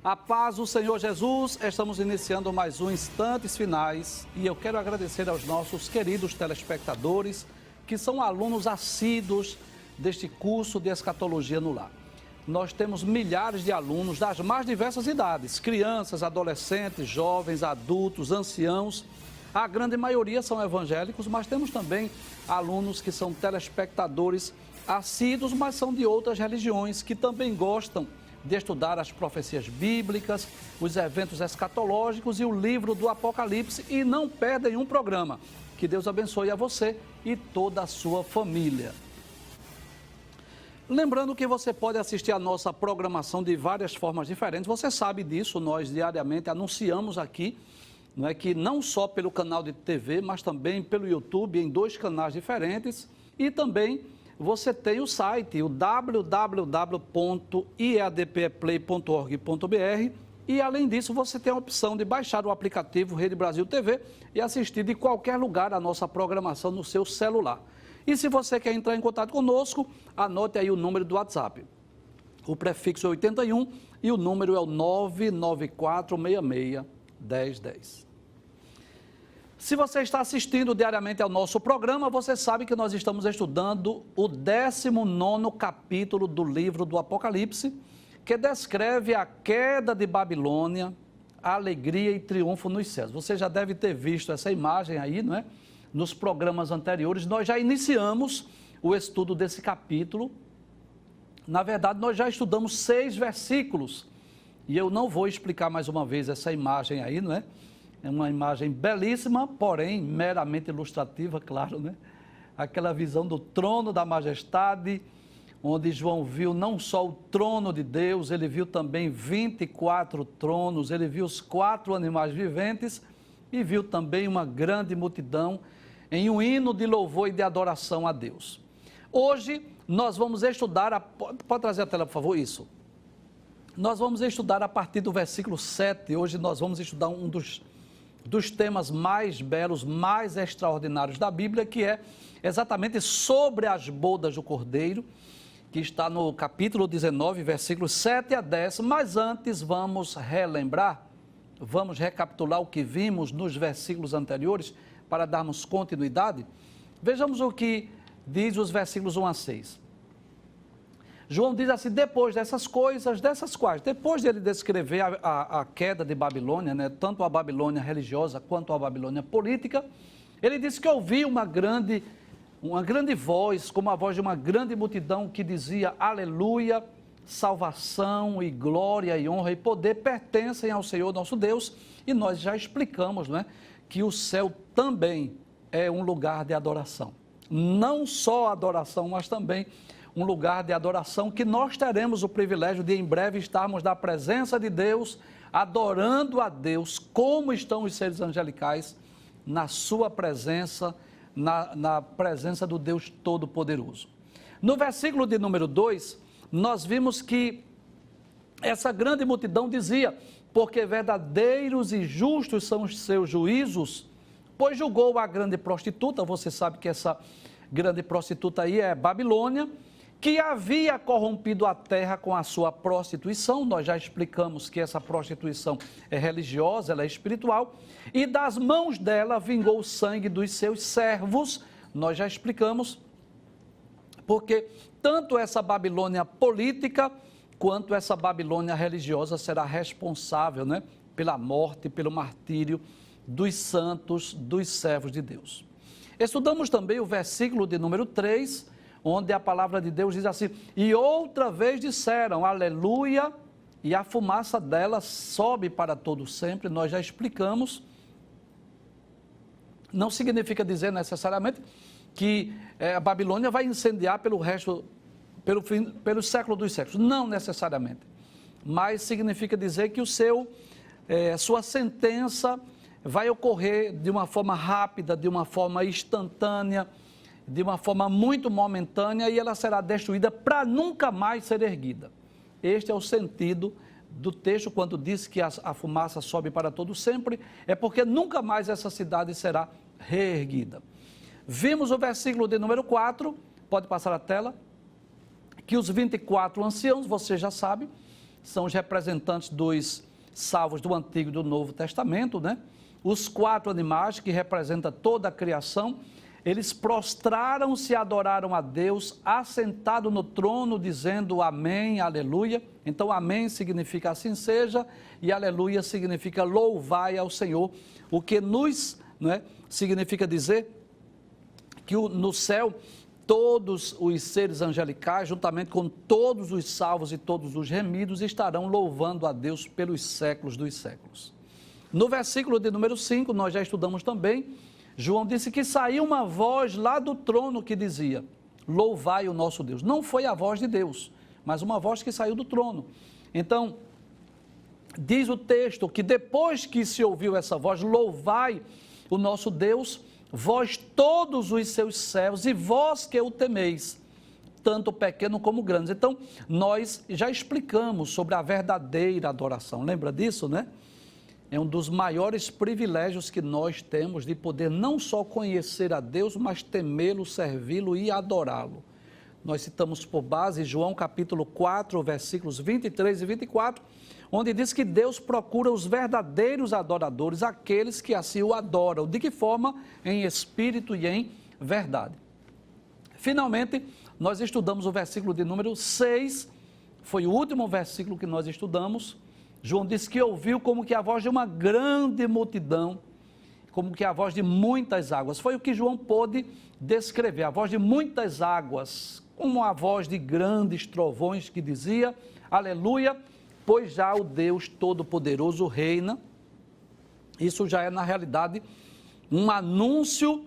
A paz do Senhor Jesus, estamos iniciando mais um Instantes Finais e eu quero agradecer aos nossos queridos telespectadores que são alunos assíduos deste curso de Escatologia no Lar. Nós temos milhares de alunos das mais diversas idades, crianças, adolescentes, jovens, adultos, anciãos. A grande maioria são evangélicos, mas temos também alunos que são telespectadores assíduos, mas são de outras religiões que também gostam de estudar as profecias bíblicas, os eventos escatológicos e o livro do Apocalipse e não perdem um programa. Que Deus abençoe a você e toda a sua família. Lembrando que você pode assistir a nossa programação de várias formas diferentes. Você sabe disso, nós diariamente anunciamos aqui, não é, que não só pelo canal de TV, mas também pelo YouTube, em 2 canais diferentes, e também você tem o site, o www.iadpeplay.org.br, e além disso você tem a opção de baixar o aplicativo Rede Brasil TV e assistir de qualquer lugar a nossa programação no seu celular. E se você quer entrar em contato conosco, anote aí o número do WhatsApp. O prefixo é 81 e o número é o 994661010. Se você está assistindo diariamente ao nosso programa, você sabe que nós estamos estudando o 19º capítulo do livro do Apocalipse, que descreve a queda de Babilônia, a alegria e triunfo nos céus. Você já deve ter visto essa imagem aí, não é? Nos programas anteriores, nós já iniciamos o estudo desse capítulo. Na verdade, nós já estudamos 6 versículos, e eu não vou explicar mais uma vez essa imagem aí, não é? É uma imagem belíssima, porém meramente ilustrativa, claro, né? Aquela visão do trono da majestade, onde João viu não só o trono de Deus, ele viu também 24 tronos, ele viu os 4 animais viventes e viu também uma grande multidão em um hino de louvor e de adoração a Deus. Hoje nós vamos estudar, pode trazer a tela por favor, isso. Nós vamos estudar a partir do versículo 7, hoje nós vamos estudar um dos temas mais belos, mais extraordinários da Bíblia, que é exatamente sobre as bodas do Cordeiro, que está no capítulo 19, versículos 7 a 10, mas antes vamos relembrar, vamos recapitular o que vimos nos versículos anteriores, para darmos continuidade. Vejamos o que diz os versículos 1 a 6. João diz assim: depois dessas coisas, dessas quais? Depois de ele descrever a queda de Babilônia, né, tanto a Babilônia religiosa quanto a Babilônia política, ele disse que ouviu uma grande voz, como a voz de uma grande multidão que dizia: aleluia, salvação e glória e honra e poder pertencem ao Senhor nosso Deus. E nós já explicamos, não é, que o céu também é um lugar de adoração. Não só adoração, mas também um lugar de adoração que nós teremos o privilégio de em breve estarmos na presença de Deus, adorando a Deus, como estão os seres angelicais, na sua presença, na presença do Deus Todo-Poderoso. No versículo de número 2, nós vimos que essa grande multidão dizia: porque verdadeiros e justos são os seus juízos, pois julgou a grande prostituta, você sabe que essa grande prostituta aí é Babilônia, que havia corrompido a terra com a sua prostituição. Nós já explicamos que essa prostituição é religiosa, ela é espiritual, e das mãos dela vingou o sangue dos seus servos. Nós já explicamos, porque tanto essa Babilônia política quanto essa Babilônia religiosa será responsável, né, pela morte, pelo martírio dos santos, dos servos de Deus. Estudamos também o versículo de número 3, onde a palavra de Deus diz assim: e outra vez disseram, aleluia, e a fumaça dela sobe para todo sempre. Nós já explicamos, não significa dizer necessariamente que a Babilônia vai incendiar pelo século dos séculos, não necessariamente, mas significa dizer que sua sentença vai ocorrer de uma forma rápida, de uma forma instantânea, de uma forma muito momentânea, e ela será destruída para nunca mais ser erguida. Este é o sentido do texto quando diz que a fumaça sobe para todo sempre, é porque nunca mais essa cidade será reerguida. Vimos o versículo de número 4, pode passar a tela, que os 24 anciãos, você já sabe, são os representantes dos salvos do Antigo e do Novo Testamento, né? Os 4 animais, que representam toda a criação, eles prostraram-se e adoraram a Deus, assentado no trono, dizendo amém, aleluia. Então, amém significa assim seja, e aleluia significa louvai ao Senhor, o que nos, né, significa dizer que no céu todos os seres angelicais, juntamente com todos os salvos e todos os remidos, estarão louvando a Deus pelos séculos dos séculos. No versículo de número 5, nós já estudamos também, João disse que saiu uma voz lá do trono que dizia, louvai o nosso Deus. Não foi a voz de Deus, mas uma voz que saiu do trono. Então, diz o texto que depois que se ouviu essa voz, louvai o nosso Deus, vós todos os seus servos e vós que o temeis, tanto pequeno como grande. Então, nós já explicamos sobre a verdadeira adoração. Lembra disso, né? É um dos maiores privilégios que nós temos de poder não só conhecer a Deus, mas temê-lo, servi-lo e adorá-lo. Nós citamos por base João capítulo 4, versículos 23 e 24, onde diz que Deus procura os verdadeiros adoradores, aqueles que assim o adoram. De que forma? Em espírito e em verdade. Finalmente, nós estudamos o versículo de número 6, foi o último versículo que nós estudamos. João disse que ouviu como que a voz de uma grande multidão, como que a voz de muitas águas. Foi o que João pôde descrever, a voz de muitas águas, como a voz de grandes trovões que dizia, aleluia, pois já o Deus Todo-Poderoso reina. Isso já é, na realidade, um anúncio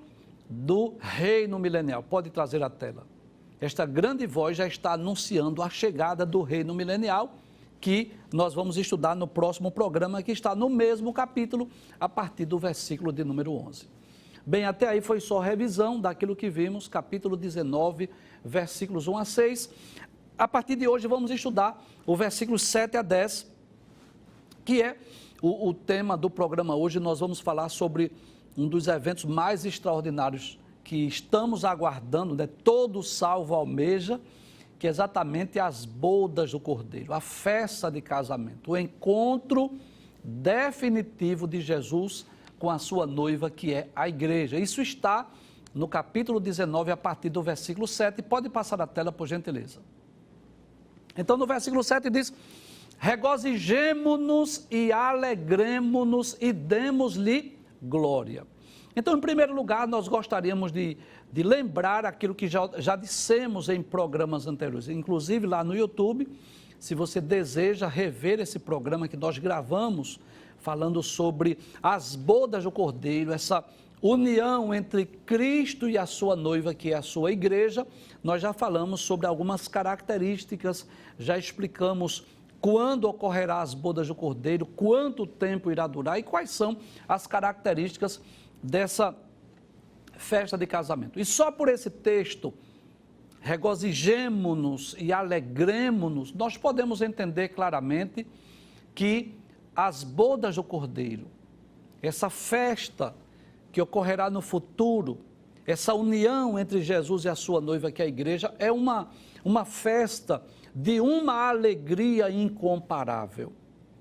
do reino milenial. Pode trazer a tela. Esta grande voz já está anunciando a chegada do reino milenial, que nós vamos estudar no próximo programa, que está no mesmo capítulo, a partir do versículo de número 11. Bem, até aí foi só revisão daquilo que vimos, capítulo 19, versículos 1 a 6. A partir de hoje vamos estudar o versículo 7 a 10, que é o tema do programa hoje. Nós vamos falar sobre um dos eventos mais extraordinários que estamos aguardando, né? Todo salvo almeja, que é exatamente as bodas do Cordeiro, a festa de casamento, o encontro definitivo de Jesus com a sua noiva, que é a igreja. Isso está no capítulo 19, a partir do versículo 7. Pode passar a tela, por gentileza. Então, no versículo 7 diz, regozijemo-nos e alegremo-nos e demos-lhe glória. Então, em primeiro lugar, nós gostaríamos de lembrar aquilo que já dissemos em programas anteriores, inclusive lá no YouTube. Se você deseja rever esse programa que nós gravamos, falando sobre as bodas do Cordeiro, essa união entre Cristo e a sua noiva, que é a sua igreja, nós já falamos sobre algumas características, já explicamos quando ocorrerá as bodas do Cordeiro, quanto tempo irá durar e quais são as características dessa festa de casamento. E só por esse texto, regozijemo-nos e alegremo-nos, nós podemos entender claramente que as bodas do Cordeiro, essa festa que ocorrerá no futuro, essa união entre Jesus e a sua noiva, que é a igreja, é uma festa de uma alegria incomparável.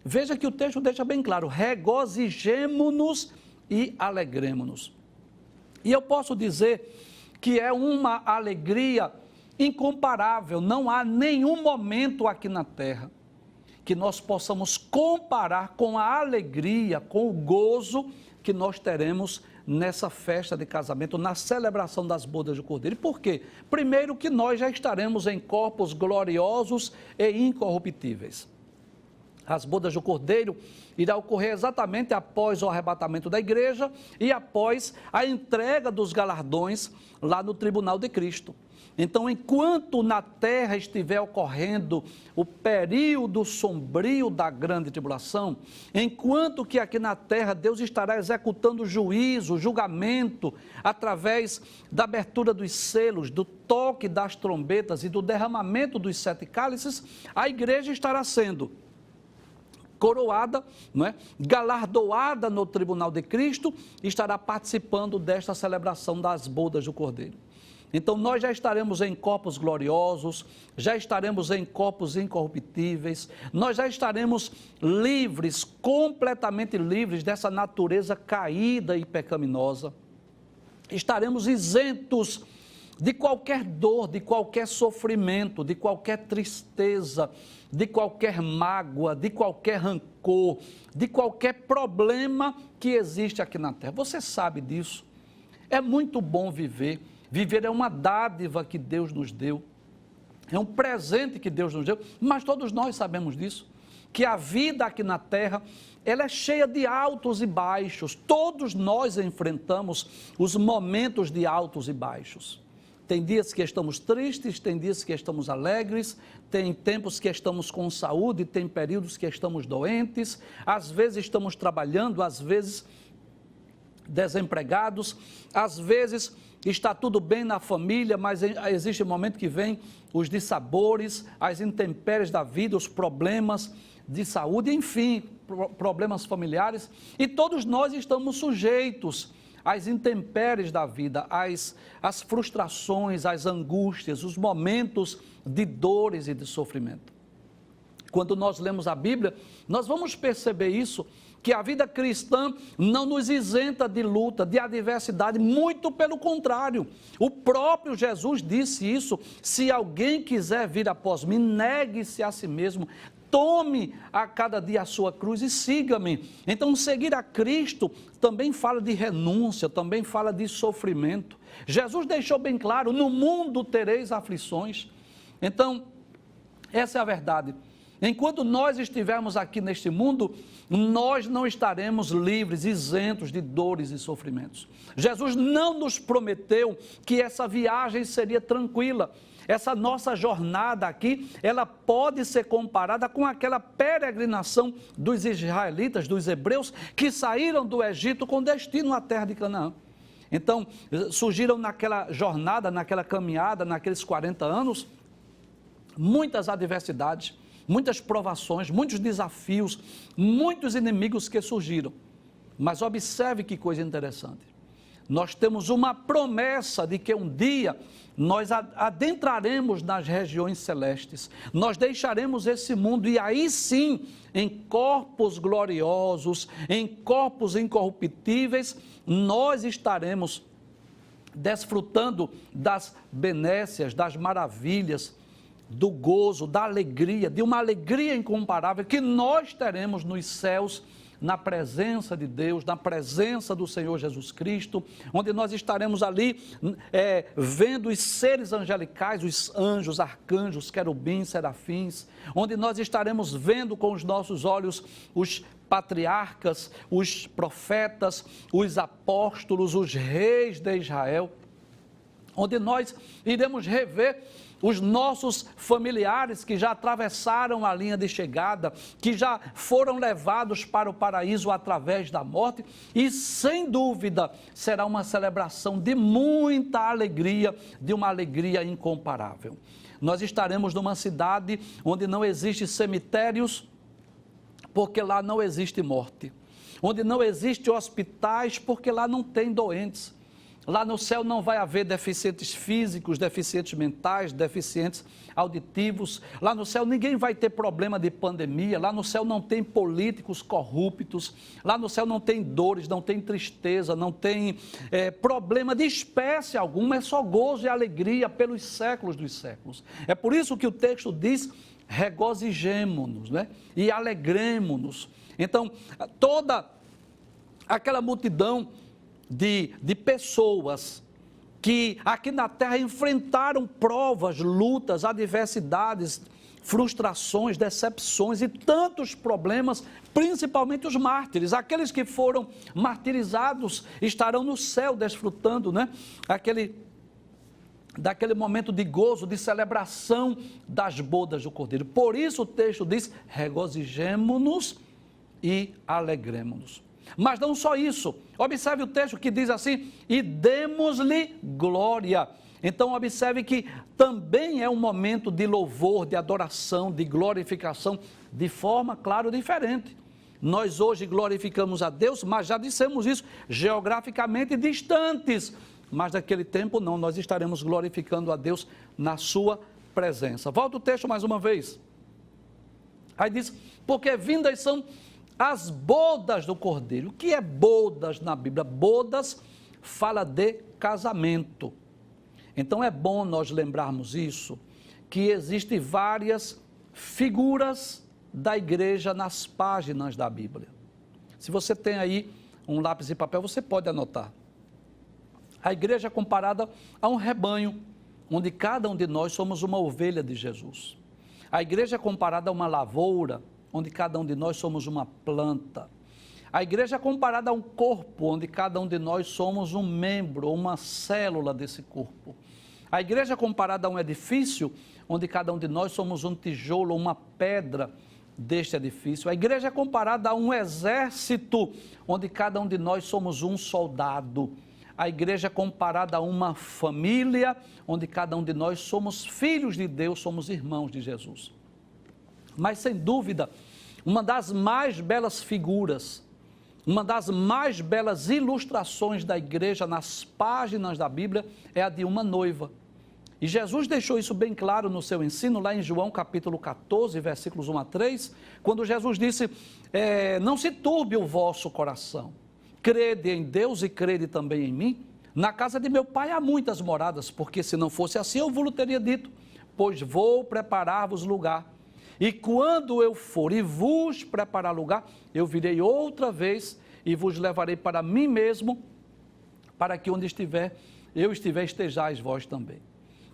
Veja que o texto deixa bem claro, regozijemo-nos e alegremo-nos. E eu posso dizer que é uma alegria incomparável, não há nenhum momento aqui na terra que nós possamos comparar com a alegria, com o gozo que nós teremos nessa festa de casamento, na celebração das bodas do Cordeiro. E por quê? Primeiro que nós já estaremos em corpos gloriosos e incorruptíveis. As bodas do Cordeiro irá ocorrer exatamente após o arrebatamento da igreja e após a entrega dos galardões lá no tribunal de Cristo. Então, enquanto na terra estiver ocorrendo o período sombrio da grande tribulação, enquanto que aqui na terra Deus estará executando juízo, julgamento, através da abertura dos selos, do toque das trombetas e do derramamento dos 7 cálices, a igreja estará sendo coroada, não é? Galardoada no tribunal de Cristo, estará participando desta celebração das bodas do Cordeiro. Então nós já estaremos em corpos gloriosos, já estaremos em corpos incorruptíveis, nós já estaremos livres, completamente livres dessa natureza caída e pecaminosa. Estaremos isentos de qualquer dor, de qualquer sofrimento, de qualquer tristeza, de qualquer mágoa, de qualquer rancor, de qualquer problema que existe aqui na terra. Você sabe disso. É muito bom viver. Viver é uma dádiva que Deus nos deu. É um presente que Deus nos deu, mas todos nós sabemos disso, que a vida aqui na terra, ela é cheia de altos e baixos. Todos nós enfrentamos os momentos de altos e baixos. Tem dias que estamos tristes, tem dias que estamos alegres, tem tempos que estamos com saúde, tem períodos que estamos doentes, às vezes estamos trabalhando, às vezes desempregados, às vezes está tudo bem na família, mas existe um momento que vem os dissabores, as intempéries da vida, os problemas de saúde, enfim, problemas familiares, e todos nós estamos sujeitos às intempéries da vida, às frustrações, às angústias, os momentos de dores e de sofrimento. Quando nós lemos a Bíblia, nós vamos perceber isso, que a vida cristã não nos isenta de luta, de adversidade, muito pelo contrário. O próprio Jesus disse isso: se alguém quiser vir após mim, negue-se a si mesmo, tome a cada dia a sua cruz e siga-me. Então, seguir a Cristo também fala de renúncia, também fala de sofrimento. Jesus deixou bem claro: no mundo tereis aflições. Então, essa é a verdade. Enquanto nós estivermos aqui neste mundo, nós não estaremos livres, isentos de dores e sofrimentos. Jesus não nos prometeu que essa viagem seria tranquila. Essa nossa jornada aqui, ela pode ser comparada com aquela peregrinação dos israelitas, dos hebreus, que saíram do Egito com destino à terra de Canaã. Então, surgiram naquela jornada, naquela caminhada, naqueles 40 anos, muitas adversidades, muitas provações, muitos desafios, muitos inimigos que surgiram. Mas observe que coisa interessante. Nós temos uma promessa de que um dia nós adentraremos nas regiões celestes. Nós deixaremos esse mundo e aí sim, em corpos gloriosos, em corpos incorruptíveis, nós estaremos desfrutando das benécias, das maravilhas, do gozo, da alegria, de uma alegria incomparável que nós teremos nos céus, na presença de Deus, na presença do Senhor Jesus Cristo, onde nós estaremos ali vendo os seres angelicais, os anjos, arcanjos, querubins, serafins, onde nós estaremos vendo com os nossos olhos os patriarcas, os profetas, os apóstolos, os reis de Israel, onde nós iremos rever os nossos familiares que já atravessaram a linha de chegada, que já foram levados para o paraíso através da morte, e sem dúvida será uma celebração de muita alegria, de uma alegria incomparável. Nós estaremos numa cidade onde não existem cemitérios, porque lá não existe morte, onde não existem hospitais, porque lá não tem doentes. Lá no céu não vai haver deficientes físicos, deficientes mentais, deficientes auditivos. Lá no céu ninguém vai ter problema de pandemia. Lá no céu não tem políticos corruptos. Lá no céu não tem dores, não tem tristeza, não tem problema de espécie alguma. É só gozo e alegria pelos séculos dos séculos. É por isso que o texto diz: regozijemo-nos, né? E alegremo-nos. Então, toda aquela multidão de pessoas que aqui na terra enfrentaram provas, lutas, adversidades, frustrações, decepções e tantos problemas, principalmente os mártires. Aqueles que foram martirizados estarão no céu desfrutando, né? Daquele momento de gozo, de celebração das bodas do Cordeiro. Por isso o texto diz: regozijemo-nos e alegremo-nos. Mas não só isso, observe o texto que diz assim: e demos-lhe glória. Então observe que também é um momento de louvor, de adoração, de glorificação, de forma, claro, diferente. Nós hoje glorificamos a Deus, mas já dissemos isso, geograficamente distantes mas naquele tempo não, nós estaremos glorificando a Deus na sua presença. Volta o texto mais uma vez. Aí diz, porque vindas são as bodas do Cordeiro. O que é bodas na Bíblia? Bodas fala de casamento. Então é bom nós lembrarmos isso, que existem várias figuras da igreja nas páginas da Bíblia. Se você tem aí um lápis e papel, você pode anotar. A igreja é comparada a um rebanho, onde cada um de nós somos uma ovelha de Jesus. A igreja é comparada a uma lavoura, onde cada um de nós somos uma planta. A igreja é comparada a um corpo, onde cada um de nós somos um membro, uma célula desse corpo. A igreja é comparada a um edifício, onde cada um de nós somos um tijolo, uma pedra deste edifício. A igreja é comparada a um exército, onde cada um de nós somos um soldado. A igreja é comparada a uma família, onde cada um de nós somos filhos de Deus, somos irmãos de Jesus. Mas, sem dúvida, uma das mais belas figuras, uma das mais belas ilustrações da igreja nas páginas da Bíblia é a de uma noiva. E Jesus deixou isso bem claro no seu ensino, lá em João capítulo 14, versículos 1 a 3, quando Jesus disse, não se turbe o vosso coração, crede em Deus e crede também em mim. Na casa de meu pai há muitas moradas, porque se não fosse assim eu vos teria dito, pois vou preparar-vos lugar. E quando eu for e vos preparar lugar, eu virei outra vez e vos levarei para mim mesmo, para que onde eu estiver, estejais vós também.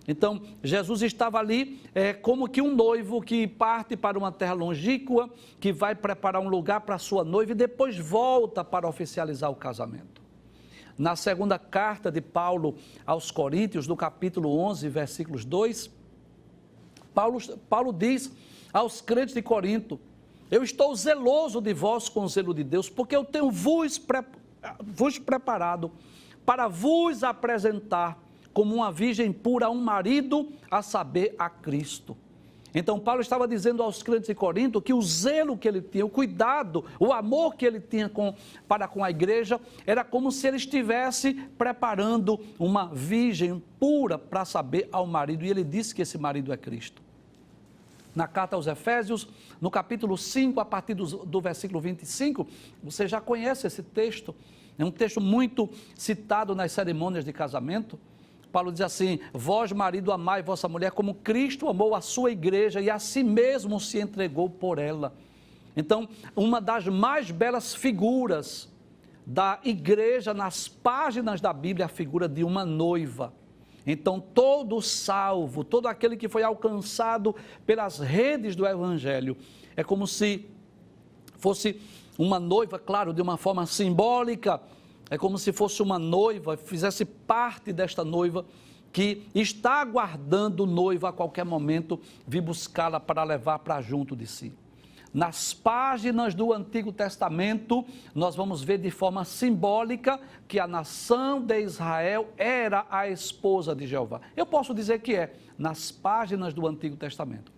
Então, Jesus estava ali como que um noivo que parte para uma terra longínqua, que vai preparar um lugar para a sua noiva e depois volta para oficializar o casamento. Na segunda carta de Paulo aos Coríntios, no capítulo 11, versículos 2, Paulo diz aos crentes de Corinto, eu estou zeloso de vós com o zelo de Deus, porque eu tenho vos preparado para vos apresentar como uma virgem pura a um marido, a saber, a Cristo. Então Paulo estava dizendo aos crentes de Corinto que o zelo que ele tinha, o cuidado, o amor que ele tinha para com a igreja, era como se ele estivesse preparando uma virgem pura para saber ao marido, e ele disse que esse marido é Cristo. Na carta aos Efésios, no capítulo 5, a partir do versículo 25, você já conhece esse texto, é um texto muito citado nas cerimônias de casamento. Paulo diz assim, vós marido amai vossa mulher como Cristo amou a sua igreja e a si mesmo se entregou por ela. Então, uma das mais belas figuras da igreja nas páginas da Bíblia é a figura de uma noiva. Então, todo salvo, todo aquele que foi alcançado pelas redes do Evangelho, é como se fosse uma noiva, claro, de uma forma simbólica, é como se fosse uma noiva, fizesse parte desta noiva, que está aguardando o noivo a qualquer momento, vir buscá-la para levar para junto de si. Nas páginas do Antigo Testamento, nós vamos ver de forma simbólica que a nação de Israel era a esposa de Jeová. Eu posso dizer que é, nas páginas do Antigo Testamento.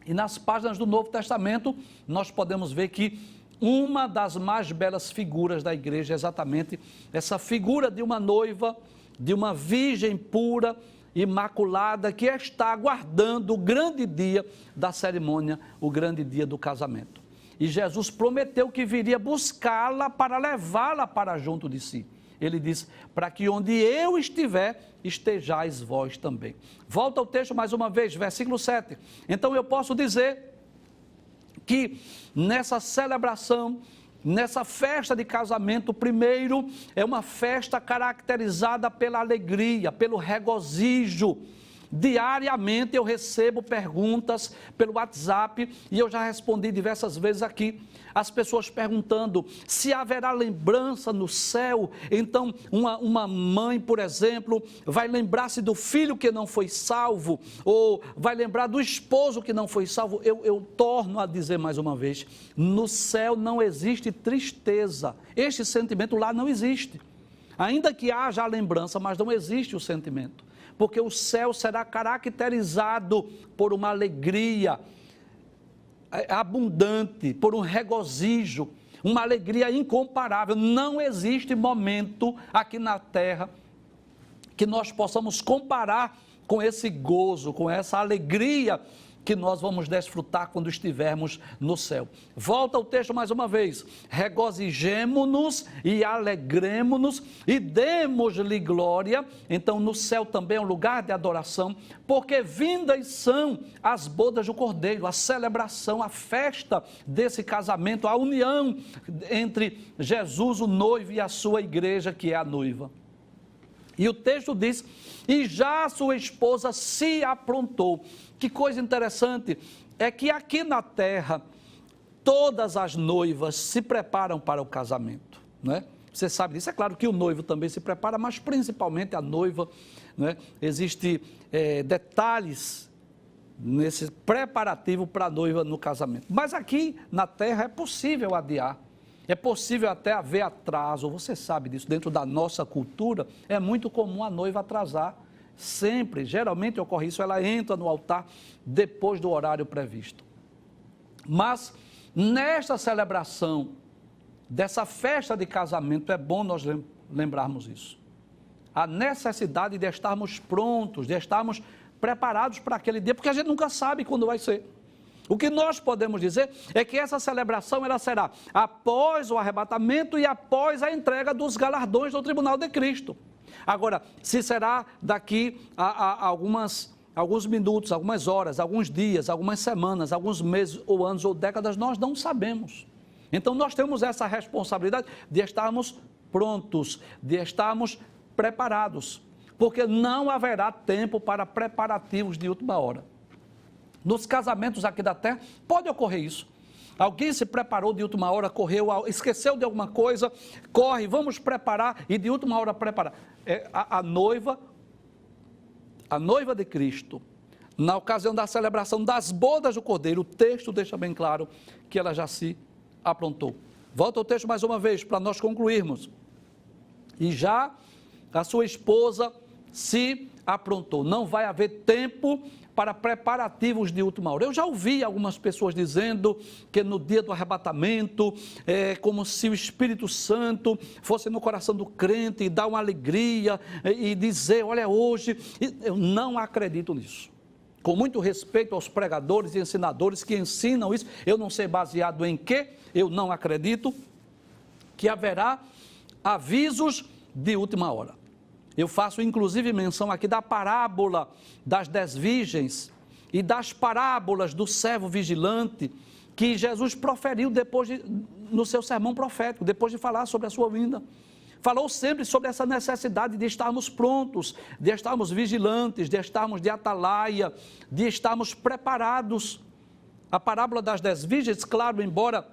E nas páginas do Novo Testamento, nós podemos ver que uma das mais belas figuras da igreja é exatamente essa figura de uma noiva, de uma virgem pura, imaculada, que está aguardando o grande dia da cerimônia, o grande dia do casamento. E Jesus prometeu que viria buscá-la para levá-la para junto de si. Ele diz, para que onde eu estiver, estejais vós também. Volta ao texto mais uma vez, versículo 7. Então eu posso dizer que nessa celebração, nessa festa de casamento, primeiro é uma festa caracterizada pela alegria, pelo regozijo. Diariamente eu recebo perguntas pelo WhatsApp e eu já respondi diversas vezes aqui, as pessoas perguntando se haverá lembrança no céu. Então uma mãe, por exemplo, vai lembrar-se do filho que não foi salvo, ou vai lembrar do esposo que não foi salvo. Eu torno a dizer mais uma vez, no céu não existe tristeza, este sentimento lá não existe, ainda que haja a lembrança, mas não existe o sentimento. Porque o céu será caracterizado por uma alegria abundante, por um regozijo, uma alegria incomparável. Não existe momento aqui na terra que nós possamos comparar com esse gozo, com essa alegria que nós vamos desfrutar quando estivermos no céu. Volta o texto mais uma vez. Regozijemo-nos e alegremo-nos e demos-lhe glória. Então no céu também é um lugar de adoração, porque vindas são as bodas do Cordeiro, a celebração, a festa desse casamento, a união entre Jesus, o noivo, e a sua igreja, que é a noiva. E o texto diz, e já a sua esposa se aprontou. Que coisa interessante, é que aqui na terra, todas as noivas se preparam para o casamento, não é? Você sabe disso, é claro que o noivo também se prepara, mas principalmente a noiva, não é? Existem detalhes nesse preparativo para a noiva no casamento. Mas aqui na terra é possível adiar. É possível até haver atraso, você sabe disso, dentro da nossa cultura, é muito comum a noiva atrasar, sempre, geralmente ocorre isso, ela entra no altar depois do horário previsto. Mas, nesta celebração, dessa festa de casamento, é bom nós lembrarmos isso. A necessidade de estarmos prontos, de estarmos preparados para aquele dia, porque a gente nunca sabe quando vai ser. O que nós podemos dizer é que essa celebração ela será após o arrebatamento e após a entrega dos galardões do tribunal de Cristo. Agora, se será daqui a alguns minutos, algumas horas, alguns dias, algumas semanas, alguns meses ou anos ou décadas, nós não sabemos. Então nós temos essa responsabilidade de estarmos prontos, de estarmos preparados, porque não haverá tempo para preparativos de última hora. Nos casamentos aqui da terra, pode ocorrer isso. Alguém se preparou de última hora, correu, esqueceu de alguma coisa, corre, vamos preparar e de última hora preparar. A noiva de Cristo, na ocasião da celebração das bodas do Cordeiro, o texto deixa bem claro que ela já se aprontou. Volta ao texto mais uma vez para nós concluirmos. E já a sua esposa se aprontou. Não vai haver tempo para preparativos de última hora. Eu já ouvi algumas pessoas dizendo que no dia do arrebatamento é como se o Espírito Santo fosse no coração do crente e dar uma alegria e dizer, olha, hoje, eu não acredito nisso. Com muito respeito aos pregadores e ensinadores que ensinam isso, eu não sei baseado em quê, eu não acredito que haverá avisos de última hora. Eu faço inclusive menção aqui da parábola das 10 virgens e das parábolas do servo vigilante que Jesus proferiu no seu sermão profético, depois de falar sobre a sua vinda. Falou sempre sobre essa necessidade de estarmos prontos, de estarmos vigilantes, de estarmos de atalaia, de estarmos preparados. A parábola das 10 virgens, claro, embora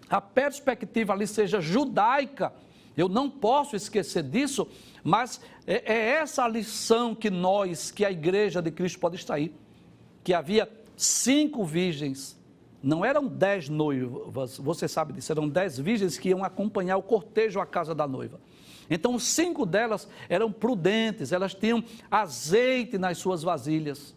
a perspectiva ali seja judaica, eu não posso esquecer disso, mas é essa a lição que a igreja de Cristo pode extrair, que havia 5 virgens, não eram 10 noivas, você sabe disso, eram 10 virgens que iam acompanhar o cortejo à casa da noiva. Então 5 delas eram prudentes, elas tinham azeite nas suas vasilhas,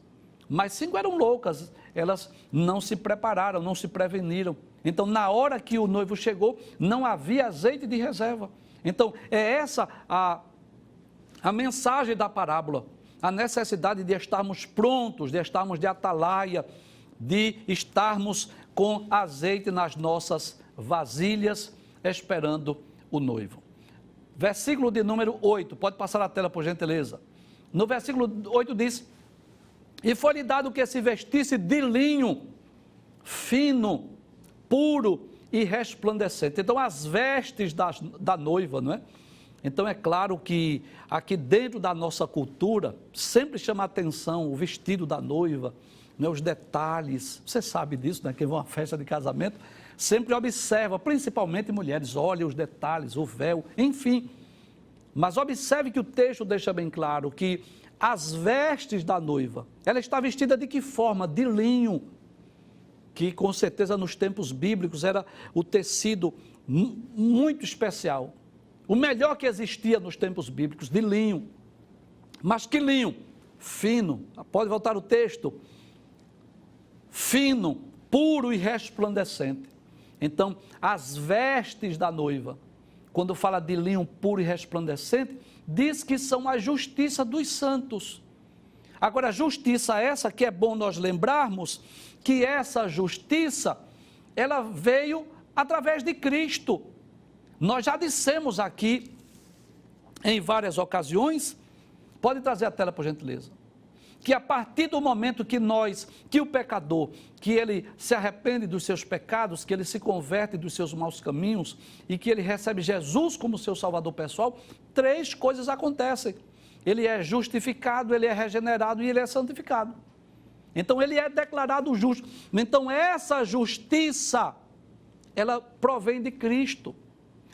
mas 5 eram loucas, elas não se prepararam, não se preveniram. Então na hora que o noivo chegou, não havia azeite de reserva. Então é essa a mensagem da parábola, a necessidade de estarmos prontos, de estarmos de atalaia, de estarmos com azeite nas nossas vasilhas, esperando o noivo. Versículo de número 8, pode passar a tela por gentileza. No versículo 8 diz, e foi-lhe dado que se vestisse de linho, fino, puro e resplandecente. Então as vestes da noiva, não é? Então é claro que aqui dentro da nossa cultura, sempre chama a atenção o vestido da noiva, né, os detalhes, você sabe disso, né, quem vai a uma festa de casamento, sempre observa, principalmente mulheres, olha os detalhes, o véu, enfim. Mas observe que o texto deixa bem claro que as vestes da noiva, ela está vestida de que forma? De linho, que com certeza nos tempos bíblicos era o tecido muito especial. O melhor que existia nos tempos bíblicos, de linho. Mas que linho? Fino. Pode voltar o texto. Fino, puro e resplandecente. Então, as vestes da noiva, quando fala de linho puro e resplandecente, diz que são a justiça dos santos. Agora, justiça essa que é bom nós lembrarmos que essa justiça, ela veio através de Cristo. Nós já dissemos aqui em várias ocasiões, pode trazer a tela por gentileza, que a partir do momento que o pecador, que ele se arrepende dos seus pecados, que ele se converte dos seus maus caminhos e que ele recebe Jesus como seu salvador pessoal, 3 coisas acontecem. Ele é justificado, ele é regenerado e ele é santificado. Então ele é declarado justo. Então essa justiça, ela provém de Cristo.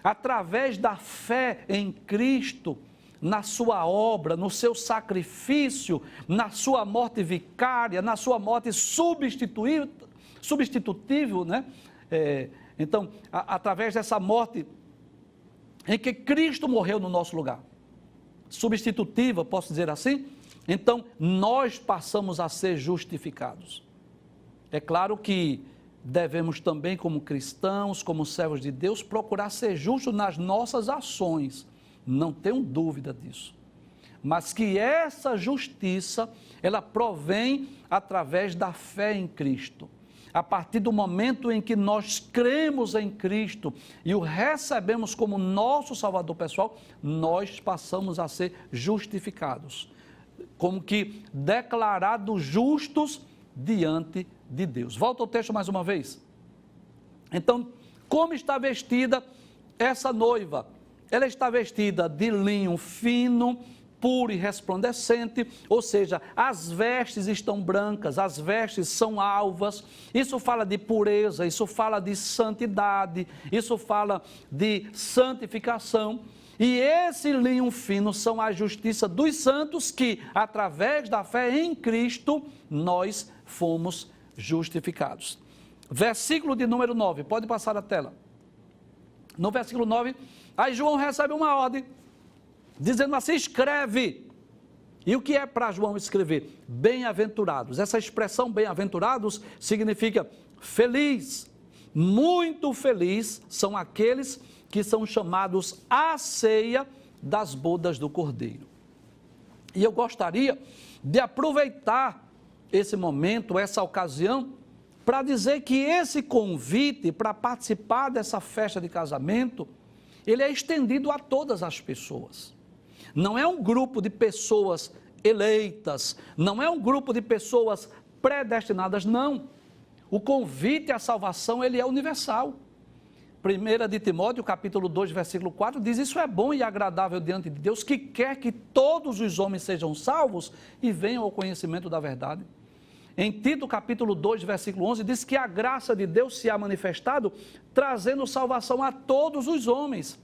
Através da fé em Cristo, na sua obra, no seu sacrifício, na sua morte vicária, na sua morte substitutível, né? Então, através dessa morte em que Cristo morreu no nosso lugar, substitutiva, posso dizer assim, então nós passamos a ser justificados. É claro que devemos também, como cristãos, como servos de Deus, procurar ser justos nas nossas ações, não tenho dúvida disso. Mas que essa justiça, ela provém através da fé em Cristo. A partir do momento em que nós cremos em Cristo e o recebemos como nosso Salvador pessoal, nós passamos a ser justificados, como que declarados justos diante de Deus. Volta ao texto mais uma vez. Então, como está vestida essa noiva? Ela está vestida de linho fino, puro e resplandecente, ou seja, as vestes estão brancas, as vestes são alvas. Isso fala de pureza, isso fala de santidade, isso fala de santificação. E esse linho fino são a justiça dos santos que, através da fé em Cristo, nós fomos justificados. Versículo de número 9, pode passar a tela. No versículo 9, aí João recebe uma ordem, dizendo assim, escreve. E o que é para João escrever? Bem-aventurados. Essa expressão bem-aventurados significa feliz, muito feliz são aqueles que são chamados à ceia das bodas do Cordeiro. E eu gostaria de aproveitar esse momento, essa ocasião, para dizer que esse convite para participar dessa festa de casamento, ele é estendido a todas as pessoas. Não é um grupo de pessoas eleitas, não é um grupo de pessoas predestinadas, não. O convite à salvação, ele é universal. 1 de Timóteo, capítulo 2, versículo 4, diz, isso é bom e agradável diante de Deus, que quer que todos os homens sejam salvos e venham ao conhecimento da verdade. Em Tito, capítulo 2, versículo 11, diz que a graça de Deus se há manifestado, trazendo salvação a todos os homens.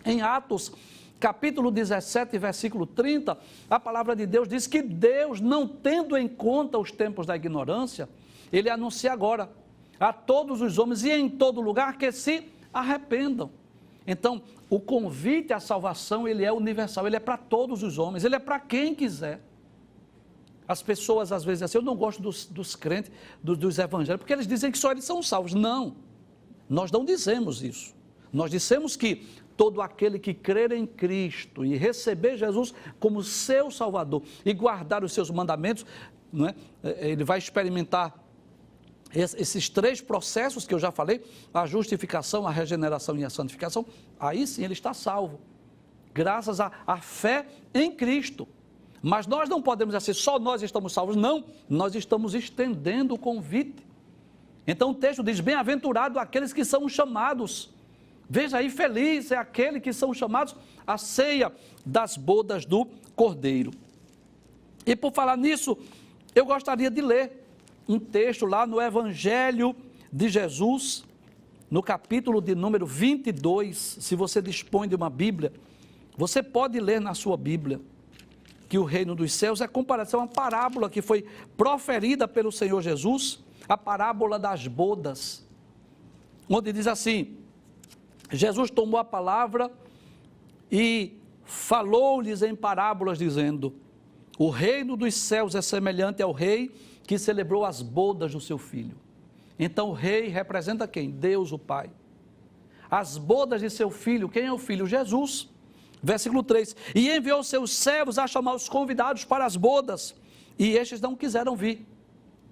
Em Atos, capítulo 17, versículo 30, a palavra de Deus diz que Deus, não tendo em conta os tempos da ignorância, ele anuncia agora a todos os homens e em todo lugar que se arrependam. Então, o convite à salvação, ele é universal, ele é para todos os homens, ele é para quem quiser. As pessoas às vezes dizem assim, eu não gosto dos crentes, dos evangélicos, porque eles dizem que só eles são salvos. Não, nós não dizemos isso. Nós dissemos que todo aquele que crer em Cristo e receber Jesus como seu Salvador e guardar os seus mandamentos, não é? Ele vai experimentar esses 3 processos que eu já falei, a justificação, a regeneração e a santificação, aí sim ele está salvo, graças à fé em Cristo. Mas nós não podemos dizer assim, só nós estamos salvos. Não, nós estamos estendendo o convite. Então o texto diz, bem-aventurado aqueles que são chamados. Veja aí, feliz é aquele que são chamados à ceia das bodas do Cordeiro. E por falar nisso, eu gostaria de ler um texto lá no Evangelho de Jesus, no capítulo de número 22, se você dispõe de uma Bíblia, você pode ler na sua Bíblia, que o reino dos céus é comparação a uma parábola que foi proferida pelo Senhor Jesus, a parábola das bodas, onde diz assim, Jesus tomou a palavra e falou-lhes em parábolas dizendo, o reino dos céus é semelhante ao rei que celebrou as bodas do seu filho. Então o rei representa quem? Deus o Pai. As bodas de seu filho, quem é o filho? Jesus. Versículo 3, e enviou seus servos a chamar os convidados para as bodas, e estes não quiseram vir.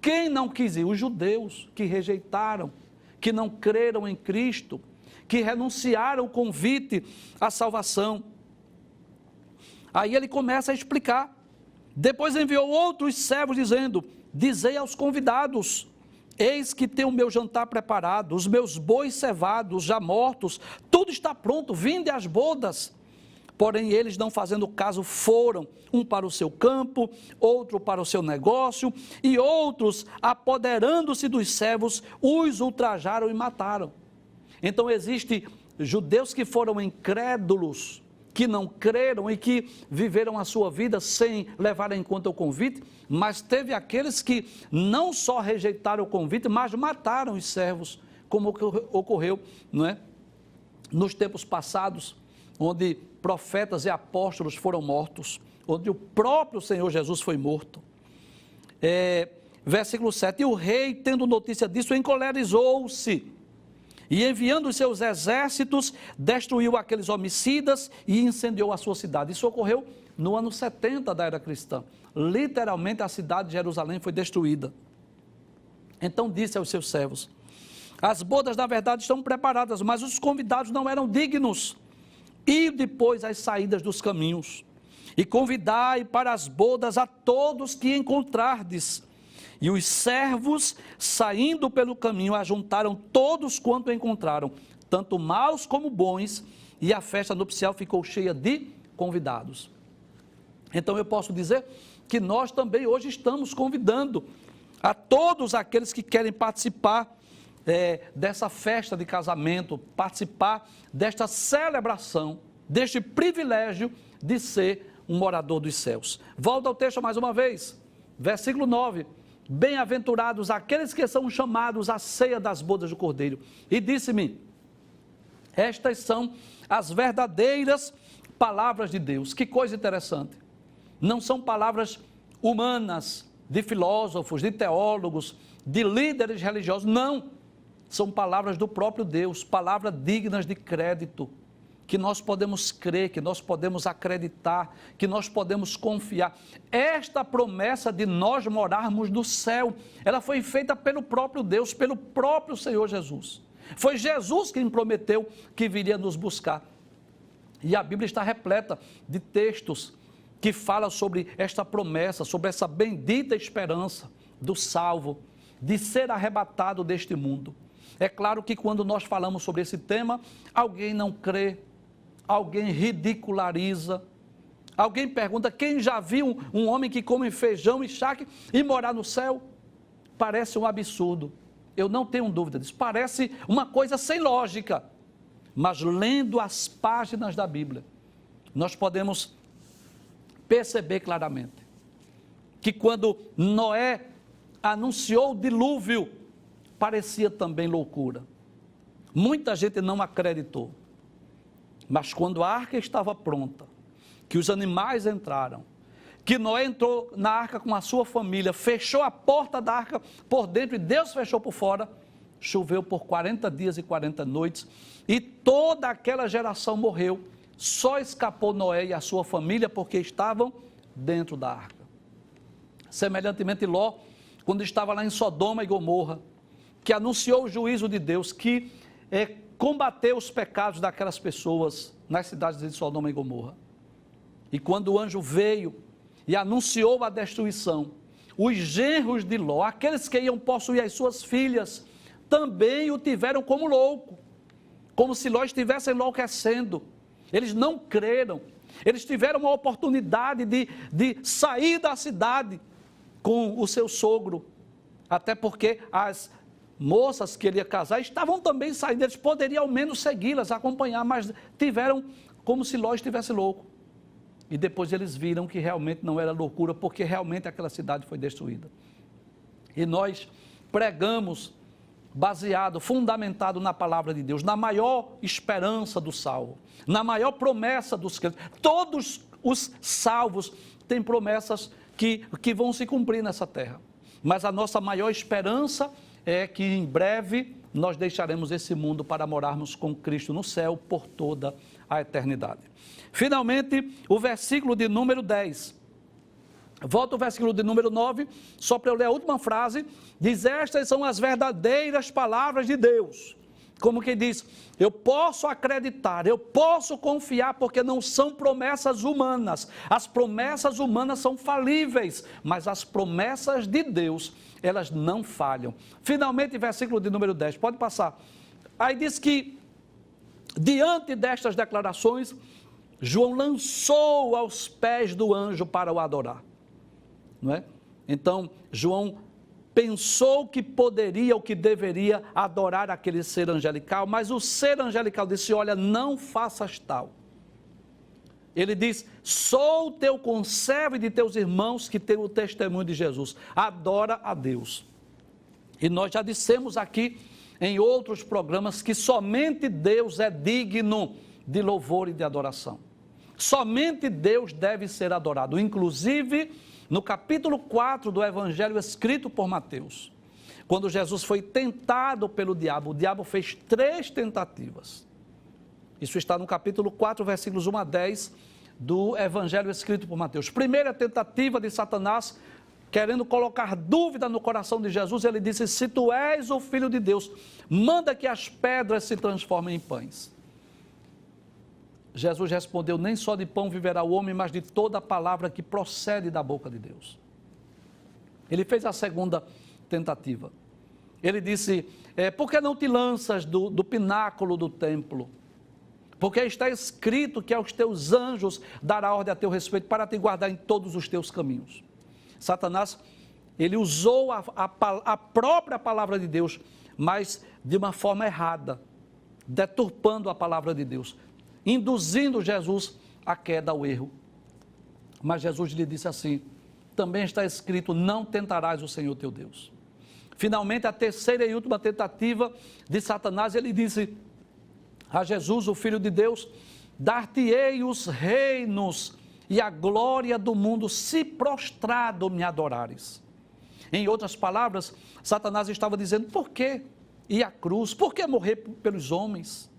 Quem não quis ir? Os judeus que rejeitaram, que não creram em Cristo, que renunciaram o convite à salvação. Aí ele começa a explicar. Depois enviou outros servos dizendo, dizei aos convidados, eis que tenho o meu jantar preparado, os meus bois cevados, já mortos, tudo está pronto, vinde às bodas. Porém, eles não fazendo caso foram, um para o seu campo, outro para o seu negócio, e outros, apoderando-se dos servos, os ultrajaram e mataram. Então, existem judeus que foram incrédulos, que não creram e que viveram a sua vida sem levar em conta o convite, mas teve aqueles que não só rejeitaram o convite, mas mataram os servos, como ocorreu, não é? Nos tempos passados, onde profetas e apóstolos foram mortos, onde o próprio Senhor Jesus foi morto. Versículo 7, e o rei, tendo notícia disso, encolerizou-se, e enviando os seus exércitos, destruiu aqueles homicidas e incendiou a sua cidade. Isso ocorreu no ano 70 da era cristã. Literalmente a cidade de Jerusalém foi destruída. Então disse aos seus servos, as bodas na verdade estão preparadas, mas os convidados não eram dignos. E depois as saídas dos caminhos, e convidai para as bodas a todos que encontrardes. E os servos, saindo pelo caminho, ajuntaram todos quanto encontraram, tanto maus como bons, e a festa nupcial ficou cheia de convidados. Então eu posso dizer que nós também hoje estamos convidando a todos aqueles que querem participar dessa festa de casamento, participar desta celebração, deste privilégio de ser um morador dos céus. Volta ao texto mais uma vez, versículo 9, bem-aventurados aqueles que são chamados à ceia das bodas do Cordeiro. E disse-me, estas são as verdadeiras palavras de Deus. Que coisa interessante, não são palavras humanas, de filósofos, de teólogos, de líderes religiosos, não. São palavras do próprio Deus, palavras dignas de crédito, que nós podemos crer, que nós podemos acreditar, que nós podemos confiar. Esta promessa de nós morarmos no céu, ela foi feita pelo próprio Deus, pelo próprio Senhor Jesus. Foi Jesus quem prometeu que viria nos buscar. E a Bíblia está repleta de textos que falam sobre esta promessa, sobre essa bendita esperança do salvo, de ser arrebatado deste mundo. É claro que quando nós falamos sobre esse tema, alguém não crê, alguém ridiculariza, alguém pergunta, quem já viu um homem que come feijão e charque e morar no céu? Parece um absurdo, eu não tenho dúvida disso, parece uma coisa sem lógica, mas lendo as páginas da Bíblia, nós podemos perceber claramente, que quando Noé anunciou o dilúvio, parecia também loucura. Muita gente não acreditou. Mas quando a arca estava pronta, que os animais entraram, que Noé entrou na arca com a sua família, fechou a porta da arca por dentro e Deus fechou por fora, choveu por 40 dias e 40 noites, e toda aquela geração morreu, só escapou Noé e a sua família porque estavam dentro da arca. Semelhantemente Ló, quando estava lá em Sodoma e Gomorra, que anunciou o juízo de Deus, que combateu os pecados daquelas pessoas nas cidades de Sodoma e Gomorra. E quando o anjo veio e anunciou a destruição, os genros de Ló, aqueles que iam possuir as suas filhas, também o tiveram como louco, como se Ló estivesse enlouquecendo. Eles não creram, eles tiveram uma oportunidade de sair da cidade com o seu sogro, até porque as moças que ele ia casar estavam também saindo, eles poderiam ao menos segui-las, acompanhar, mas tiveram como se Ló estivesse louco. E depois eles viram que realmente não era loucura, porque realmente aquela cidade foi destruída. E nós pregamos baseado, fundamentado na palavra de Deus, na maior esperança do salvo, na maior promessa dos crentes. Todos os salvos têm promessas que vão se cumprir nessa terra, mas a nossa maior esperança é que em breve nós deixaremos esse mundo para morarmos com Cristo no céu por toda a eternidade. Finalmente, o versículo de número 10. Volta o versículo de número 9, só para eu ler a última frase. Diz: estas são as verdadeiras palavras de Deus. Como que diz, eu posso acreditar, eu posso confiar, porque não são promessas humanas. As promessas humanas são falíveis, mas as promessas de Deus, elas não falham. Finalmente, versículo de número 10, pode passar. Aí diz que, diante destas declarações, João lançou aos pés do anjo para o adorar. Não é? Então, João pensou que poderia ou que deveria adorar aquele ser angelical, mas o ser angelical disse: olha, não faças tal. Ele diz: sou teu conservo e de teus irmãos que têm o testemunho de Jesus. Adora a Deus. E nós já dissemos aqui em outros programas que somente Deus é digno de louvor e de adoração. Somente Deus deve ser adorado. Inclusive, no capítulo 4 do Evangelho escrito por Mateus, quando Jesus foi tentado pelo diabo, o diabo fez 3 tentativas. Isso está no capítulo 4, versículos 1 a 10 do Evangelho escrito por Mateus. Primeira tentativa de Satanás, querendo colocar dúvida no coração de Jesus, ele disse: se tu és o Filho de Deus, manda que as pedras se transformem em pães. Jesus respondeu: nem só de pão viverá o homem, mas de toda a palavra que procede da boca de Deus. Ele fez a segunda tentativa. Ele disse: por que não te lanças do pináculo do templo? Porque está escrito que aos teus anjos dará ordem a teu respeito para te guardar em todos os teus caminhos. Satanás, ele usou a própria palavra de Deus, mas de uma forma errada, deturpando a palavra de Deus, induzindo Jesus à queda, ao erro. Mas Jesus lhe disse assim: também está escrito, não tentarás o Senhor teu Deus. Finalmente, a terceira e última tentativa de Satanás, ele disse a Jesus, o Filho de Deus: dar-te-ei os reinos e a glória do mundo, se prostrado me adorares. Em outras palavras, Satanás estava dizendo: por que ir à cruz? Por que morrer pelos homens?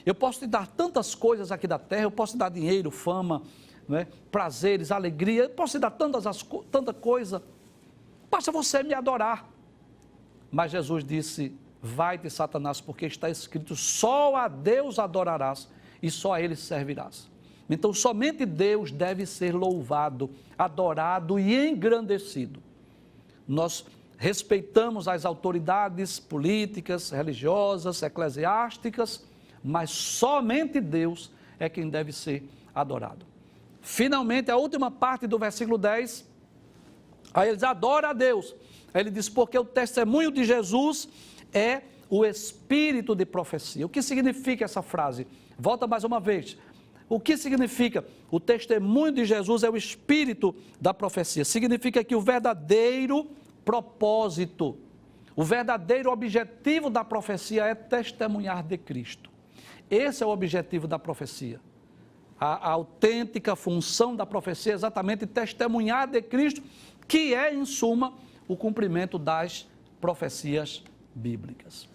Eu posso te dar tantas coisas aqui da terra, eu posso te dar dinheiro, fama, não é? Prazeres, alegria, eu posso te dar tanta coisa, basta você me adorar. Mas Jesus disse: vai-te, Satanás, porque está escrito, só a Deus adorarás e só a Ele servirás. Então, somente Deus deve ser louvado, adorado e engrandecido. Nós respeitamos as autoridades políticas, religiosas, eclesiásticas, mas somente Deus é quem deve ser adorado. Finalmente, a última parte do versículo 10, aí ele diz: adora a Deus. Aí ele diz: porque o testemunho de Jesus é o espírito de profecia. O que significa essa frase? Volta mais uma vez. O que significa? O testemunho de Jesus é o espírito da profecia. Significa que o verdadeiro propósito, o verdadeiro objetivo da profecia é testemunhar de Cristo. Esse é o objetivo da profecia. A autêntica função da profecia é exatamente testemunhar de Cristo, que é, em suma, o cumprimento das profecias bíblicas.